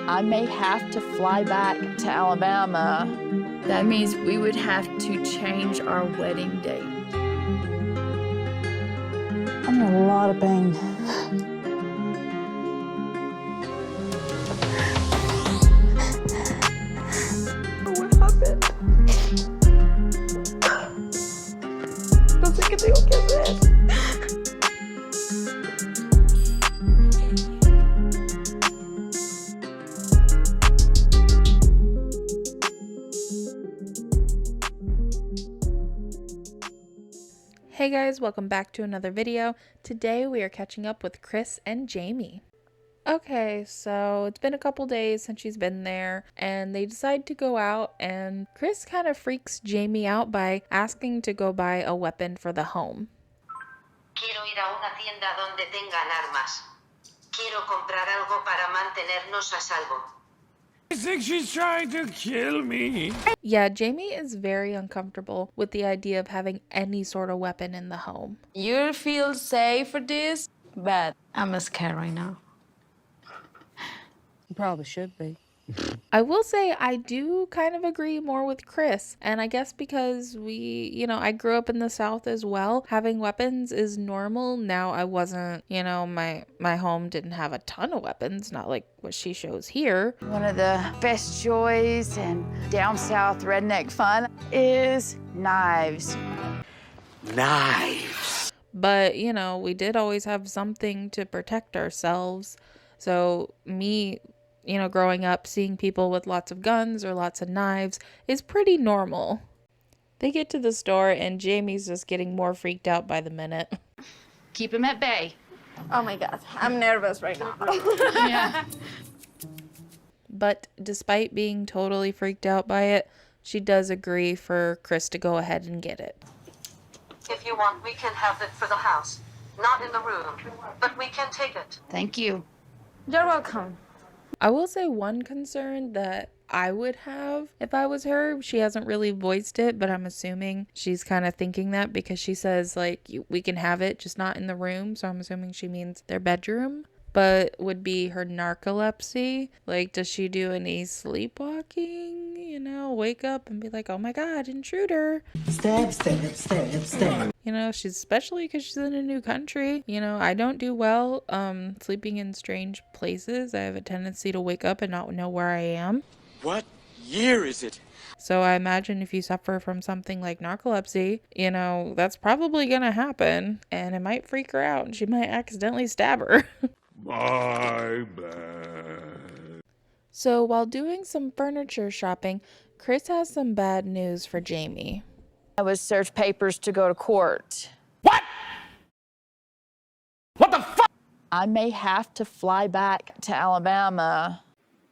I may have to fly back to Alabama. That means we would have to change our wedding date. I'm in a lot of pain. What happened? No sé qué tengo que hacer. Hey guys, welcome back to another video. Today we are catching up with Kris and Jeymi. Okay, so it's been a couple days since she's been there and they decide to go out, and Kris kind of freaks Jeymi out by asking to go buy a weapon for the home. Quiero ir a una tienda donde tengan armas. Quiero comprar algo para mantenernos a salvo. I think she's trying to kill me. Yeah, Jeymi is very uncomfortable with the idea of having any sort of weapon in the home. You feel safe for this? But I'm scared right now. You probably should be. I will say I do kind of agree more with Kris, and I guess because I grew up in the South as well. Having weapons is normal. Now I wasn't, my home didn't have a ton of weapons, not like what she shows here. One of the best joys and down south redneck fun is knives. Knives. But, we did always have something to protect ourselves. So me, growing up, seeing people with lots of guns or lots of knives is pretty normal. They get to the store and Jeymi's just getting more freaked out by the minute. Keep him at bay. Oh my God, I'm nervous right now. Yeah. But despite being totally freaked out by it, she does agree for Kris to go ahead and get it. If you want, we can have it for the house. Not in the room, but we can take it. Thank you. You're welcome. I will say one concern that I would have if I was her, she hasn't really voiced it, but I'm assuming she's kind of thinking that because she says, we can have it, just not in the room. So I'm assuming she means their bedroom, but would be her narcolepsy. Does she do any sleepwalking? Wake up and be like, oh my God, intruder. Stab, stab, stab, stab. She's especially because she's in a new country. I don't do well sleeping in strange places. I have a tendency to wake up and not know where I am. What year is it? So I imagine if you suffer from something like narcolepsy, that's probably gonna happen, and it might freak her out and she might accidentally stab her. My bad. So while doing some furniture shopping, Kris has some bad news for Jeymi. I was served papers to go to court. What? What the fuck? I may have to fly back to Alabama.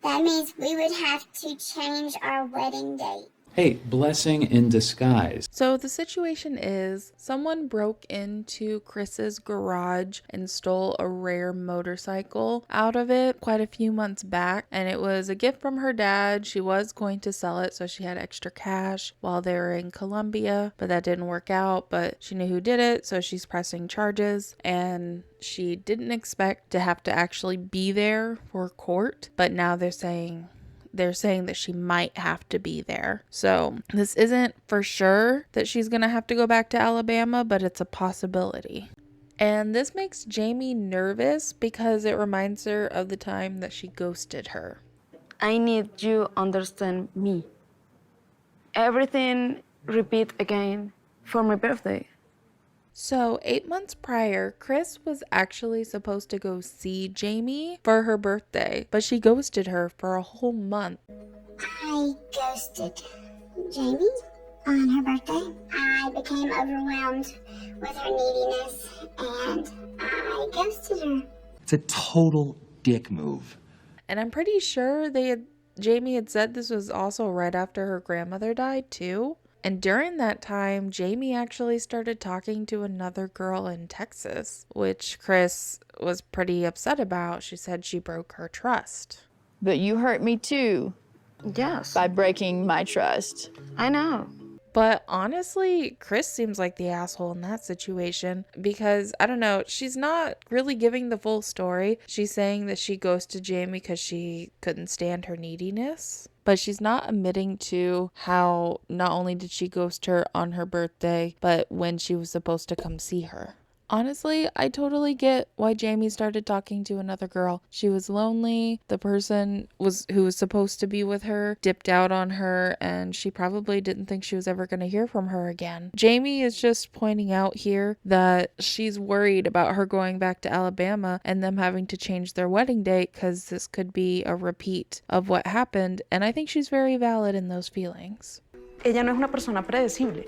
That means we would have to change our wedding date. Hey, blessing in disguise. So the situation is someone broke into Kris's garage and stole a rare motorcycle out of it quite a few months back, and it was a gift from her dad. She was going to sell it, so she had extra cash while they were in Colombia, but that didn't work out. But she knew who did it, so she's pressing charges, and she didn't expect to have to actually be there for court, but now they're saying that she might have to be there. So this isn't for sure that she's gonna have to go back to Alabama, but it's a possibility. And this makes Jeymi nervous because it reminds her of the time that she ghosted her. I need you understand me. Everything repeat again for my birthday. So 8 months prior, Kris was actually supposed to go see Jeymi for her birthday, but she ghosted her for a whole month. I ghosted Jeymi on her birthday. I became overwhelmed with her neediness and I ghosted her. It's a total dick move. And I'm pretty sure Jeymi had said this was also right after her grandmother died too. And during that time, Jeymi actually started talking to another girl in Texas, which Kris was pretty upset about. She said she broke her trust. But you hurt me too. Yes. By breaking my trust. I know. But honestly, Kris seems like the asshole in that situation because, I don't know, she's not really giving the full story. She's saying that she ghosted Jeymi because she couldn't stand her neediness. But she's not admitting to how not only did she ghost her on her birthday, but when she was supposed to come see her. Honestly, I totally get why Jeymi started talking to another girl. She was lonely. The person who was supposed to be with her dipped out on her, and she probably didn't think she was ever going to hear from her again. Jeymi is just pointing out here that she's worried about her going back to Alabama and them having to change their wedding date because this could be a repeat of what happened, and I think she's very valid in those feelings. Ella no es una persona predecible.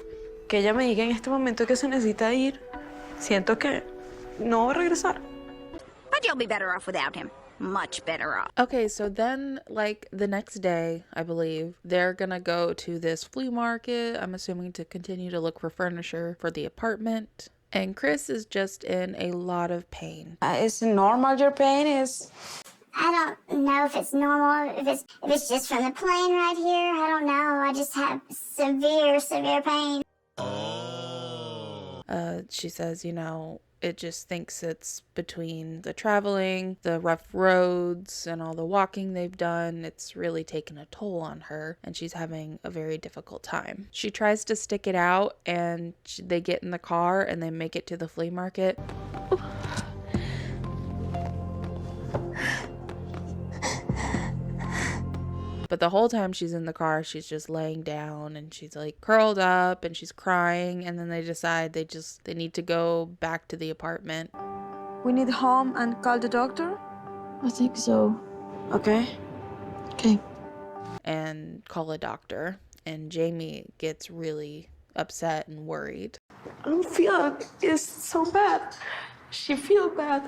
Que ella me diga en este momento que se necesita ir. Siento que no va a regresar. But you'll be better off without him. Much better off. Okay, so then, like, the next day, I believe, they're gonna go to this flea market, I'm assuming to continue to look for furniture for the apartment. And Kris is just in a lot of pain. Is it normal your pain is? I don't know if it's normal, if it's just from the plane right here. I don't know. I just have severe pain. She says, you know, it just thinks it's between the traveling, the rough roads, and all the walking they've done. It's really taken a toll on her, and she's having a very difficult time. She tries to stick it out, and they get in the car, and they make it to the flea market. But the whole time she's in the car, she's just laying down and she's like curled up and she's crying. And then they decide they need to go back to the apartment. We need home and call the doctor? I think so. Okay. Okay. And call a doctor. And Jeymi gets really upset and worried. I don't feel it's so bad. She feels bad.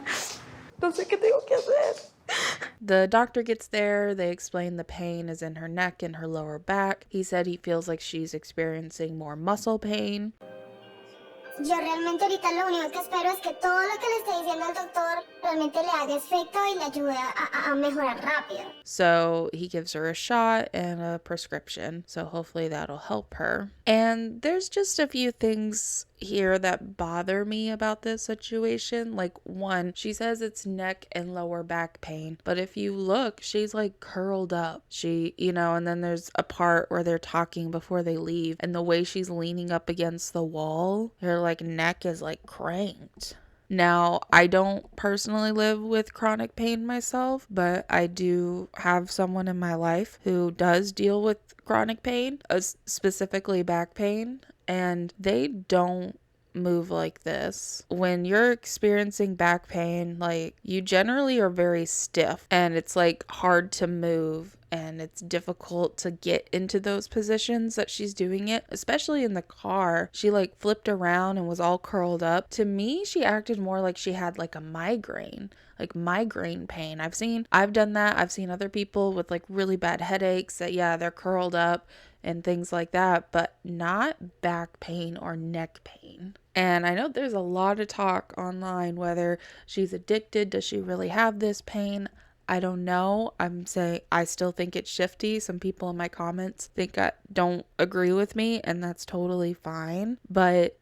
No sé qué tengo que hacer. The doctor gets there. They explain the pain is in her neck and her lower back. He said he feels like she's experiencing more muscle pain. Yo realmente ahorita lo único que espero es que todo lo que le esté diciendo el doctor realmente le haga efecto y le ayude a mejorar rápido. So he gives her a shot and a prescription. So hopefully that'll help her. And there's just a few things here that bother me about this situation. Like, one, she says it's neck and lower back pain, but if you look, she's like curled up. And then there's a part where they're talking before they leave, and the way she's leaning up against the wall, her like neck is like cranked. Now, I don't personally live with chronic pain myself, but I do have someone in my life who does deal with chronic pain, specifically back pain, and they don't move like this. When you're experiencing back pain, like, you generally are very stiff and it's like hard to move and it's difficult to get into those positions that she's doing it, especially in the car. She like flipped around and was all curled up. To me, she acted more like she had like a migraine pain. I've done that. I've seen other people with like really bad headaches that, yeah, they're curled up and things like that, but not back pain or neck pain. And I know there's a lot of talk online whether she's addicted. Does she really have this pain? I don't know. I'm saying I still think it's shifty. Some people in my comments don't agree with me, and that's totally fine. But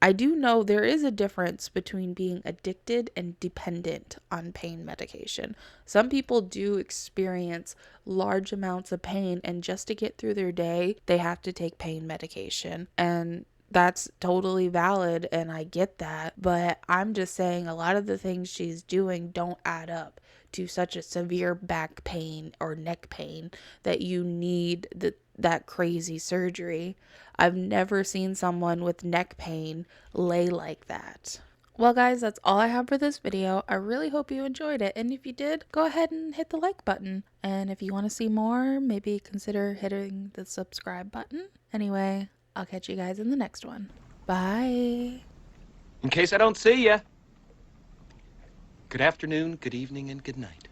I do know there is a difference between being addicted and dependent on pain medication. Some people do experience large amounts of pain, and just to get through their day, they have to take pain medication. And that's totally valid, and I get that. But I'm just saying a lot of the things she's doing don't add up to such a severe back pain or neck pain that you need that crazy surgery. I've never seen someone with neck pain lay like that. Well, guys, that's all I have for this video. I really hope you enjoyed it. And if you did, go ahead and hit the like button. And if you want to see more, maybe consider hitting the subscribe button. Anyway, I'll catch you guys in the next one. Bye. In case I don't see ya. Good afternoon, good evening, and good night.